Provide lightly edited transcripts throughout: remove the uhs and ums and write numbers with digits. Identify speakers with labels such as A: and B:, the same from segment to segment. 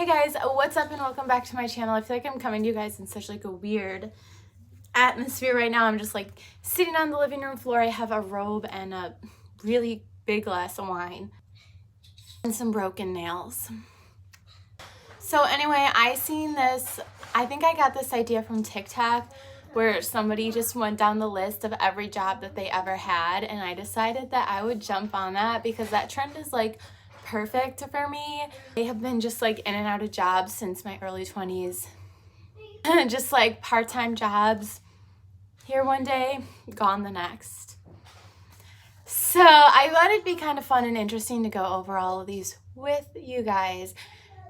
A: Hey guys, what's up and welcome back to my channel. I feel like I'm coming to you guys in such like a weird atmosphere right now. I'm just like sitting on the living room floor. I have a robe and a really big glass of wine and some broken nails. So anyway, I seen this, I think I got this idea from TikTok where somebody just went down the list of every job that they ever had, and I decided that I would jump on that because that trend is like perfect for me. I have been just like in and out of jobs since my early 20s. Just like part-time jobs. Here one day, gone the next. So I thought it'd be kind of fun and interesting to go over all of these with you guys.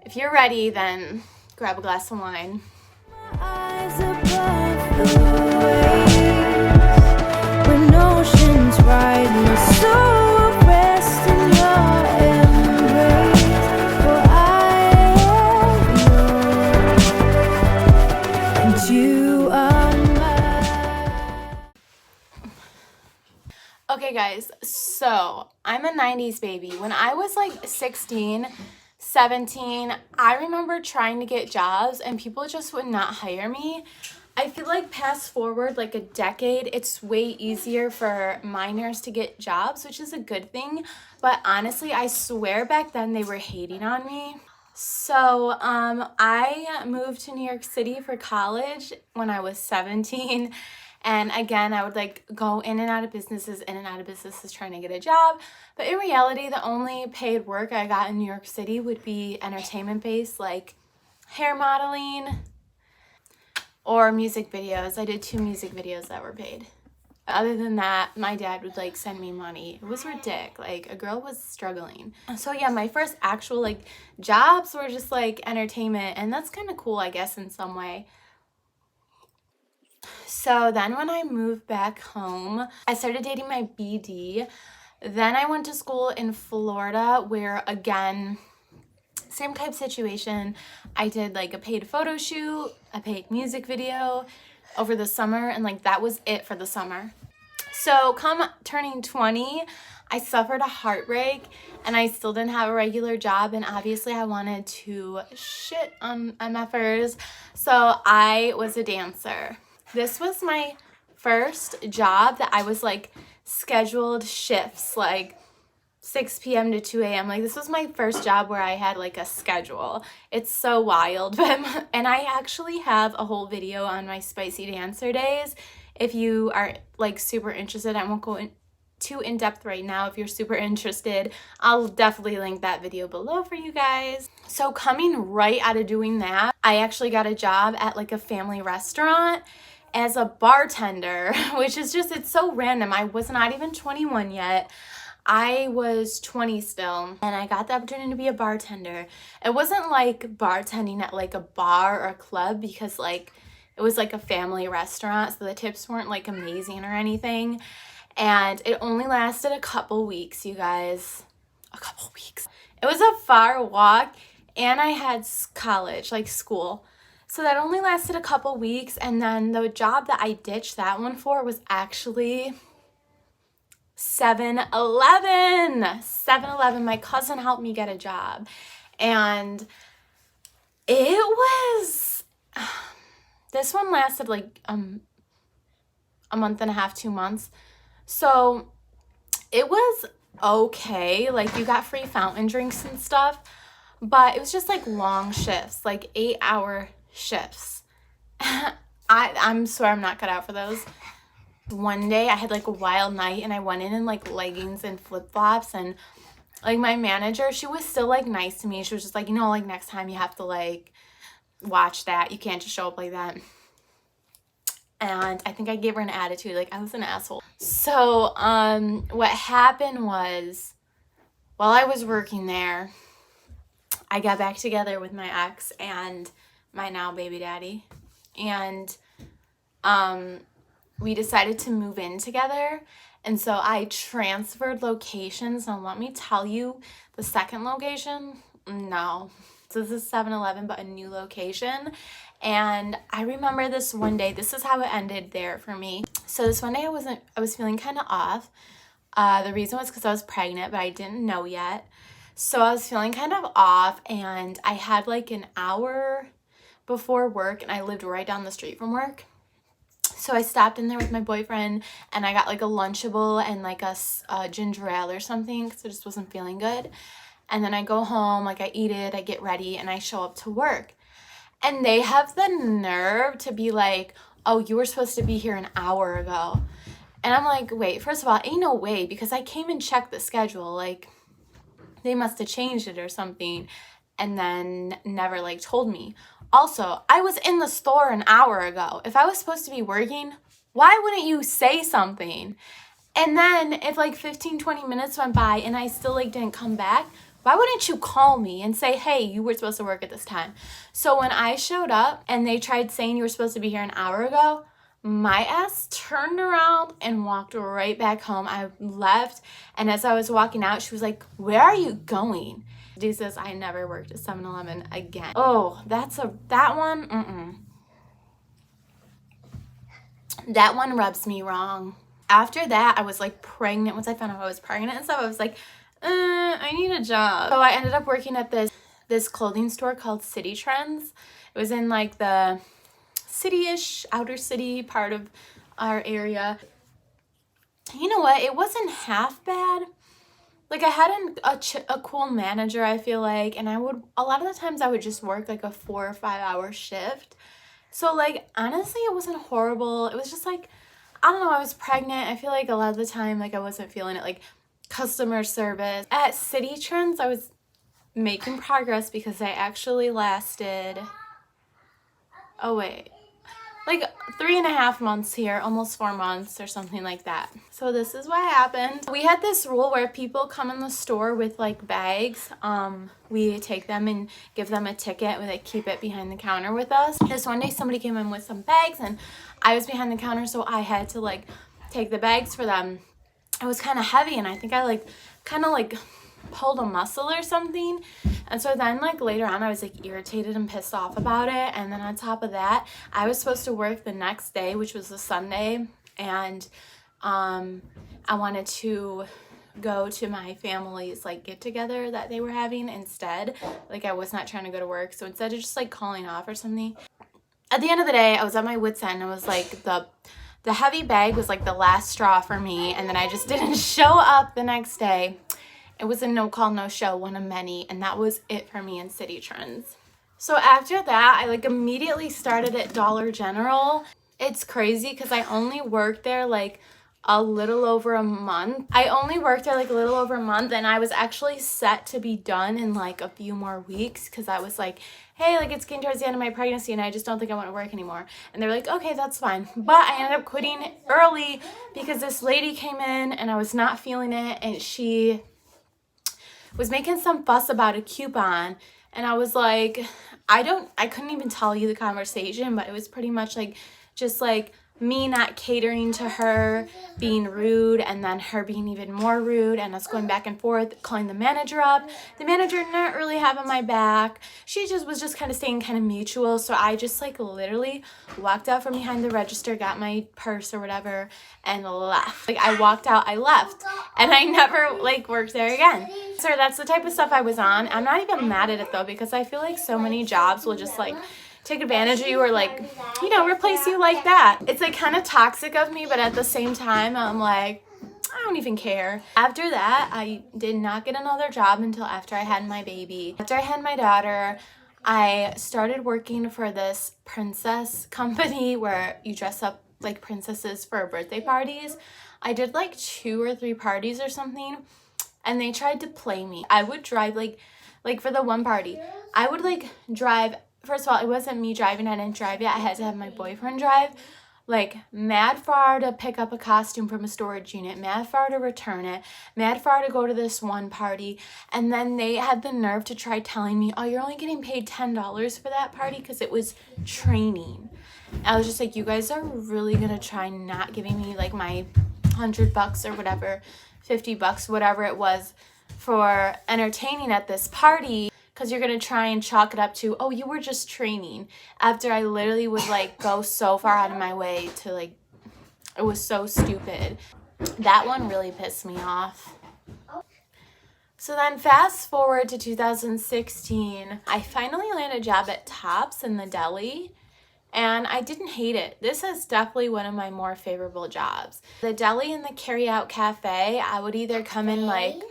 A: If you're ready, then grab a glass of wine. Eyes above the waves, when oceans ride my soul, rest in your embrace, for I am yours, and you are mine. Okay guys, so I'm a 90s baby. When I was like 16, 17, I remember trying to get jobs and people just would not hire me. I feel like past forward like a decade, it's way easier for minors to get jobs, which is a good thing. But honestly, I swear back then they were hating on me. So I moved to New York City for college when I was 17. And again, I would like go in and out of businesses trying to get a job. But in reality, the only paid work I got in New York City would be entertainment-based, like hair modeling or music videos. I did 2 music videos that were paid. Other than that, my dad would like send me money. It was ridiculous. Like a girl was struggling. So yeah, my first actual like jobs were just like entertainment, and that's kind of cool, I guess, in some way. So then when I moved back home, I started dating my BD. Then I went to school in Florida where, again, same type situation. I did like a paid photo shoot, a paid music video over the summer, and like that was it for the summer. So come turning 20, I suffered a heartbreak and I still didn't have a regular job, and obviously I wanted to shit on MFers. So I was a dancer. This was my first job that I was like scheduled shifts, like 6 p.m. to 2 a.m. Like this was my first job where I had like a schedule. It's so wild. And I actually have a whole video on my spicy dancer days. If you are like super interested, I won't go too in depth right now. If you're super interested, I'll definitely link that video below for you guys. So coming right out of doing that, I actually got a job at like a family restaurant as a bartender, which is just, it's so random. I was not even 21 yet. I was 20 still, and I got the opportunity to be a bartender. It wasn't like bartending at like a bar or a club because like it was like a family restaurant, so the tips weren't like amazing or anything. And it only lasted a couple weeks, you guys. A couple weeks. It was a far walk, and I had college, like school. So that only lasted a couple weeks, and then the job that I ditched that one for was actually 7-Eleven. 7-Eleven. My cousin helped me get a job, and it was, this one lasted like a month and a half, 2 months. So it was okay. Like you got free fountain drinks and stuff, but it was just like long shifts, like 8-hour shifts. I'm swear I'm not cut out for those. One day I had like a wild night and I went in like leggings and flip-flops, and like my manager, she was still like nice to me. She was just like, you know, like next time you have to like watch that. You can't just show up like that. And I think I gave her an attitude, like I was an asshole. So what happened was, while I was working there, I got back together with my ex and my now baby daddy, and we decided to move in together. And so I transferred locations. Now let me tell you, the second location, no. So this is 7-Eleven, but a new location. And I remember this one day, this is how it ended there for me. So this one day I was feeling kind of off. The reason was because I was pregnant, but I didn't know yet. So I was feeling kind of off, and I had like an hour before work, and I lived right down the street from work. So I stopped in there with my boyfriend, and I got like a Lunchable and like a ginger ale or something because I just wasn't feeling good. And then I go home, like I eat it, I get ready, and I show up to work. And they have the nerve to be like, oh, you were supposed to be here an hour ago. And I'm like, wait, first of all, ain't no way, because I came and checked the schedule. Like, they must have changed it or something, and then never like told me. Also, I was in the store an hour ago. If I was supposed to be working, why wouldn't you say something? And then if like 15-20 minutes went by and I still like didn't come back, why wouldn't you call me and say, hey, you were supposed to work at this time? So when I showed up and they tried saying you were supposed to be here an hour ago, my ass turned around and walked right back home. I left, and as I was walking out, she was like, where are you going? Jesus, I never worked at 7-Eleven again. Oh, that one, that one rubs me wrong. After that, I was like pregnant. Once I found out I was pregnant and stuff, I was like, I need a job. So I ended up working at this clothing store called City Trends. It was in like the city-ish, outer city part of our area. You know what? It wasn't half bad. Like, I had a cool manager, I feel like, and a lot of the times I would just work like a 4 or 5 hour shift. So like, honestly, it wasn't horrible. It was just like, I don't know, I was pregnant. I feel like a lot of the time, like, I wasn't feeling it. Like, customer service. At City Trends, I was making progress because I actually lasted, oh wait, like 3.5 months here, almost 4 months or something like that. So this is what happened. We had this rule where people come in the store with like bags. We take them and give them a ticket, and they keep it behind the counter with us. This one day somebody came in with some bags, and I was behind the counter, so I had to like take the bags for them. It was kind of heavy, and I think I like kind of like pulled a muscle or something. And so then like later on I was like irritated and pissed off about it. And then on top of that, I was supposed to work the next day, which was a Sunday, and I wanted to go to my family's like get together that they were having instead. Like, I was not trying to go to work, so instead of just like calling off or something, at the end of the day I was at my wit's end. I was like, the heavy bag was like the last straw for me, and then I just didn't show up the next day. It was a no call, no show, one of many, and that was it for me in City Trends. So after that, I like immediately started at Dollar General. It's crazy because I only worked there like a little over a month. And I was actually set to be done in like a few more weeks because I was like, hey, like it's getting towards the end of my pregnancy and I just don't think I want to work anymore. And they were like, okay, that's fine. But I ended up quitting early because this lady came in and I was not feeling it, and she was making some fuss about a coupon, and I was like, I couldn't even tell you the conversation, but it was pretty much like just like me not catering to her, being rude, and then her being even more rude, and us going back and forth, calling the manager up. The manager not really having my back. She just was just kind of staying kind of mutual. So I just like literally walked out from behind the register, got my purse or whatever, and left. Like, I walked out, I left, and I never like worked there again. So that's the type of stuff I was on. I'm not even mad at it though, because I feel like so many jobs will just like take advantage of you or like, you know, replace you like that. It's like kind of toxic of me, but at the same time, I'm like, I don't even care. After that, I did not get another job until after I had my baby. After I had my daughter, I started working for this princess company where you dress up like princesses for birthday parties. I did like 2 or 3 parties or something, and they tried to play me. I would drive like for the one party, I would like drive. First of all, it wasn't me driving. I didn't drive yet. I had to have my boyfriend drive. Like, mad far to pick up a costume from a storage unit, mad far to return it, mad far to go to this one party. And then they had the nerve to try telling me, oh, you're only getting paid $10 for that party because it was training. I was just like, you guys are really going to try not giving me like my $100 or whatever, $50, whatever it was for entertaining at this party, because you're going to try and chalk it up to, oh, you were just training, after I literally would like go so far out of my way to like, it was so stupid. That one really pissed me off. So then fast forward to 2016, I finally landed a job at Tops in the deli, and I didn't hate it. This is definitely one of my more favorable jobs. The deli and the carry-out cafe, I would either come in like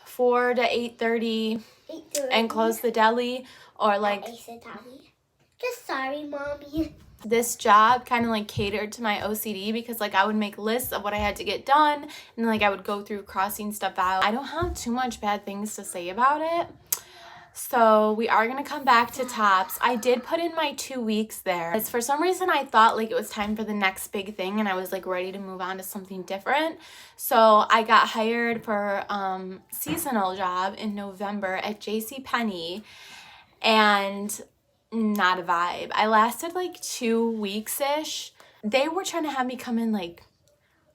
A: 4 to 8:30 and close the deli, or like...
B: Just sorry, Mommy.
A: This job kind of like catered to my OCD because like I would make lists of what I had to get done, and like I would go through crossing stuff out. I don't have too much bad things to say about it. So we are going to come back to Tops. I did put in my 2 weeks there. It's for some reason I thought like it was time for the next big thing, and I was like ready to move on to something different. So I got hired for seasonal job in November at JCPenney, and not a vibe. I lasted like 2 weeks-ish. They were trying to have me come in like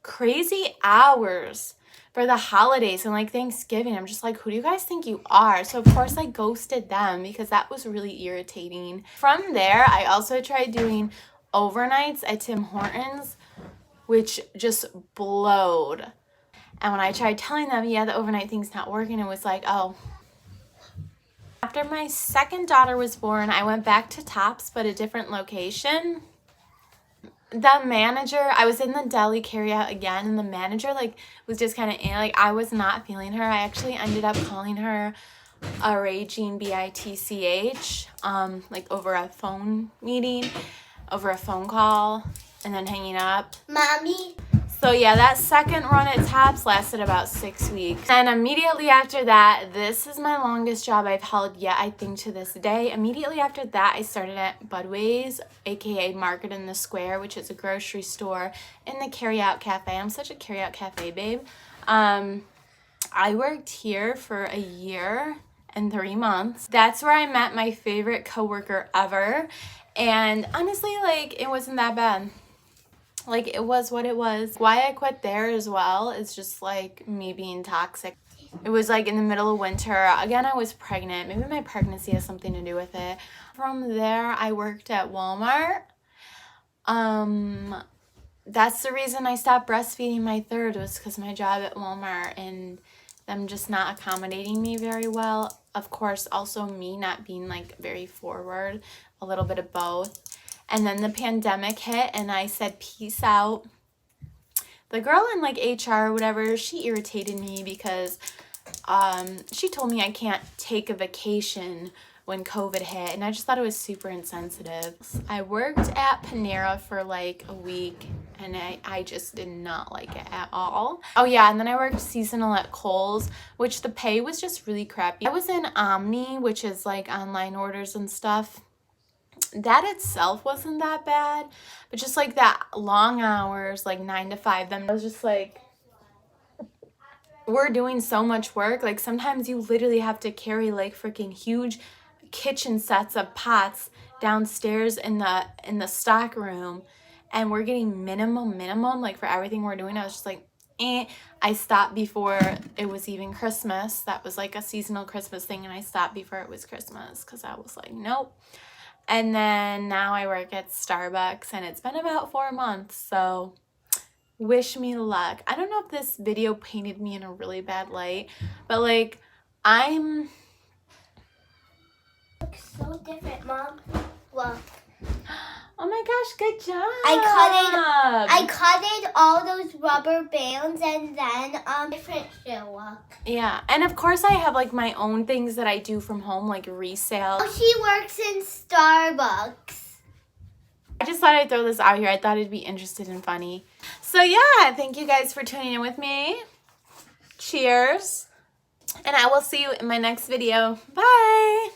A: crazy hours for the holidays and like Thanksgiving. I'm just like, who do you guys think you are? So of course I ghosted them because that was really irritating. From there, I also tried doing overnights at Tim Hortons, which just blowed. And when I tried telling them, yeah, the overnight thing's not working, it was like, oh. After my second daughter was born, I went back to Tops, but a different location. The manager, I was in the deli carryout again, and the manager like was just kind of like, I was not feeling her. I actually ended up calling her a raging bitch, like over a phone meeting, over a phone call, and then hanging up.
B: Mommy.
A: So yeah, that second run at Tops lasted about 6 weeks. And immediately after that, this is my longest job I've held yet, I think, to this day. Immediately after that, I started at Budway's, aka Market in the Square, which is a grocery store in the carry-out cafe. I'm such a carry-out cafe babe. I worked here for 1 year and 3 months. That's where I met my favorite coworker ever. And honestly, like, it wasn't that bad. Like, it was what it was. Why I quit there as well is just, like, me being toxic. It was, like, in the middle of winter. Again, I was pregnant. Maybe my pregnancy has something to do with it. From there, I worked at Walmart. That's the reason I stopped breastfeeding my third, was because my job at Walmart and them just not accommodating me very well. Of course, also me not being, like, very forward. A little bit of both. And then the pandemic hit, and I said, peace out. The girl in, like, HR or whatever, she irritated me because she told me I can't take a vacation when COVID hit, and I just thought it was super insensitive. I worked at Panera for, like, a week, and I just did not like it at all. Oh, yeah, and then I worked seasonal at Kohl's, which the pay was just really crappy. I was in Omni, which is, like, online orders and stuff. That itself wasn't that bad, but just like that long hours, like 9 to 5, then I was just like, we're doing so much work. Like, sometimes you literally have to carry like freaking huge kitchen sets of pots downstairs in the stock room, and we're getting minimum like for everything we're doing. I was just like, eh. I stopped before it was even Christmas. That was like a seasonal Christmas thing, and I stopped before it was Christmas because I was like, nope. And then now I work at Starbucks, and it's been about 4 months, so wish me luck. I don't know if this video painted me in a really bad light, but like, I'm...
B: Looks so different, Mom. Look.
A: Oh my gosh, good job.
B: I cutted all those rubber bands, and then different shoe look.
A: Yeah, and of course I have like my own things that I do from home, like resale.
B: Oh, she works in Starbucks.
A: I just thought I'd throw this out here. I thought it'd be interesting and funny. So yeah, thank you guys for tuning in with me. Cheers. And I will see you in my next video. Bye.